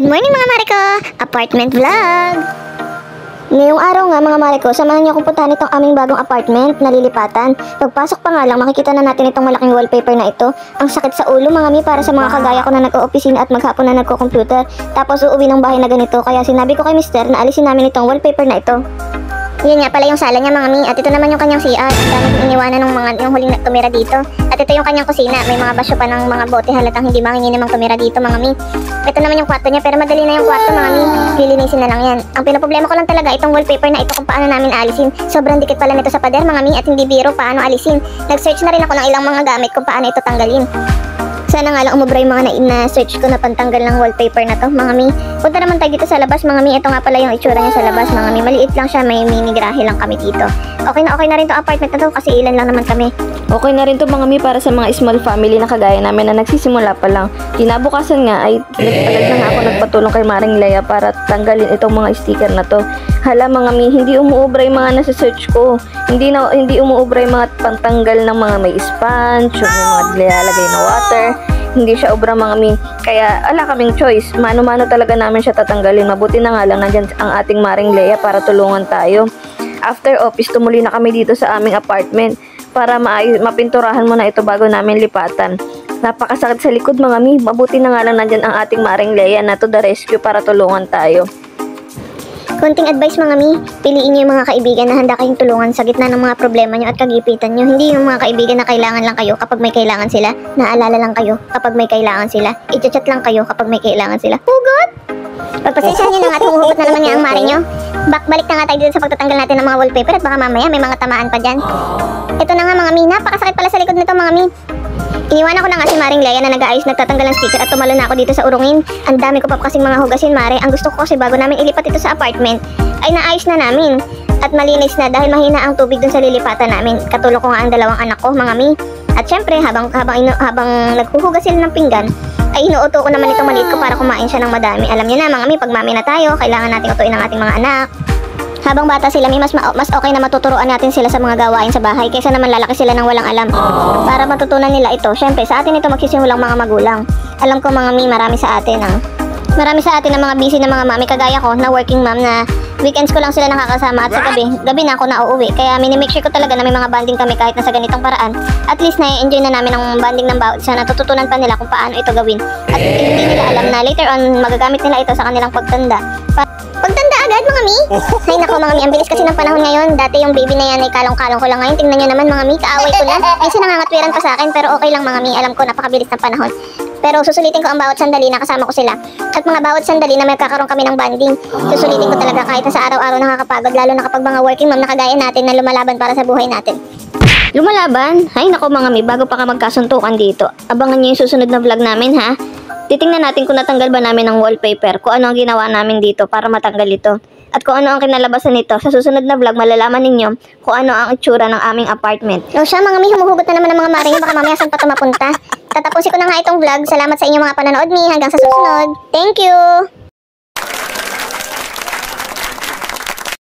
Good morning mga Mare ko! Apartment vlog! Ngayong araw nga mga Mare ko, samahan niyo akong puntahan itong aming bagong apartment na lilipatan. Pagpasok pa nga lang, makikita na natin itong malaking wallpaper na ito. Ang sakit sa ulo mga mi para sa mga kagaya ko na nag-o-opisina at maghapon na nagko-computer. Tapos uuwi ng bahay na ganito, kaya sinabi ko kay Mister na alisin namin itong wallpaper na ito. Yun nga pala yung sala niya mga mi, at ito naman yung kanyang CR. Ang dami kong iniwanan ng yung huling tumira dito. At ito yung kanyang kusina, may mga basyo pa ng mga bote halatang hindi mangingin namang tumira dito mga mi. Ito naman yung kwarto niya, pero madali na yung kwarto mga mi, lilinisin na lang yan. Ang pinaproblema ko lang talaga itong wallpaper na ito kung paano namin alisin. Sobrang dikit pala nito sa pader mga mi, at hindi biro paano alisin. Nag-search na rin ako ng ilang mga gamit kung paano ito tanggalin. Sana nga lang umubra yung mga na-search ko na pantanggal ng wallpaper na to mga mi. Punta naman tayo dito sa labas mga mi. Ito nga pala yung itsura niya sa labas mga mi. Maliit lang siya, may mini garahe lang kami dito. Okay na rin to apartment na to kasi ilan lang naman kami. Okay na rin to mga mi para sa mga small family na kagaya namin na nagsisimula pa lang. Kinabukasan nga ay agad na nga ako nagpatulong kay Maring Leia para tanggalin itong mga sticker na to. Hala mga mi, hindi umuubra yung mga nasa-search ko. Hindi umuubra yung mga pantanggal ng mga may sponge, yung mga nilalagay na water. Hindi siya obra mga mi. Kaya ala kaming choice. Mano-mano talaga namin siya tatanggalin. Mabuti na nga lang nandyan ang ating Maring Leia para tulungan tayo. After office, tumuli na kami dito sa aming apartment para mapinturahan muna ito bago namin lipatan. Napakasakit sa likod mga mi. Mabuti na nga lang nandyan ang ating Maring Leia na to the rescue para tulungan tayo. Konting advice mga mi, piliin niyo yung mga kaibigan na handa kayong tulungan sa gitna ng mga problema niyo at kagipitan niyo. Hindi yung mga kaibigan na kailangan lang kayo kapag may kailangan sila, naalala lang kayo kapag may kailangan sila, i-chat lang kayo kapag may kailangan sila. Hugot! Pagpasensyahan niyo na nga at humuhugot na naman niya ang mare niyo. Balik na nga tayo dito sa pagtatanggal natin ng mga wallpaper at baka mamaya may mga tamaan pa dyan. Ito na nga mga mi, napakasakit pala sa likod nito mga mi. Iniwanan ko na nga si Maring Leia na nag-aayos nagtatanggal ng sticker at tumalo na ako dito sa urungin. Ang dami ko pa kasing mga hugasin Mare. Ang gusto ko kasi bago namin ilipat ito sa apartment ay naayos na namin at malinis na dahil mahina ang tubig dun sa lilipatan namin. Katulong ko nga ang dalawang anak ko mga mi. At syempre habang naghuhugas sila ng pinggan ay inuuto ko naman itong maliit ko para kumain siya ng madami. Alam niyo na mga mi, pag mami na tayo kailangan natin utuin ang ating mga anak. Habang bata sila, mas okay na matuturuan natin sila sa mga gawain sa bahay kaysa naman lalaki sila ng walang alam. Para matutunan nila ito, syempre sa atin ito magsisimulang mga magulang. Alam ko mga mi, marami sa atin ang mga busy na mga mami kagaya ko na working mom na weekends ko lang sila nakakasama at sa gabi na ako nauuwi. Kaya minimake sure ko talaga na may mga bonding kami kahit na sa ganitong paraan. At least na-enjoy na namin ang bonding ng bawat isa, natututunan pa nila kung paano ito gawin. At hindi nila alam na later on magagamit nila ito sa kanilang pagtanda. Pagtanda agad mga mi? Ay nako mga mi, ang bilis kasi ng panahon ngayon. Dati yung baby na yan ay kalong-kalong ko lang. Ngayon tingnan nyo naman mga mi, kaaway ko na. Minsan nangangatwiran pa sa akin pero okay lang mga mi. Alam ko napakabilis ng panahon. Pero susulitin ko ang bawat sandali na kasama ko sila. At mga bawat sandali na may kakaroon kami ng bonding. Susulitin ko talaga kahit na sa araw-araw nakakapagod. Lalo na kapag mga working mom na kagaya natin na lumalaban para sa buhay natin. Lumalaban? Ay nako mga mi, bago pa ka magkasuntukan dito. Abangan nyo yung susunod na vlog namin ha. Titingnan natin kung natanggal ba namin ang wallpaper, kung ano ang ginawa namin dito para matanggal ito. At kung ano ang kinalabasan nito. Sa susunod na vlog, malalaman ninyo kung ano ang itsura ng aming apartment. O siya mga mi, humuhugot na naman ng mga maring, baka mamaya saan pa ito mapunta. Tatapusin ko na nga itong vlog. Salamat sa inyong mga panonood mi. Hanggang sa susunod. Thank you!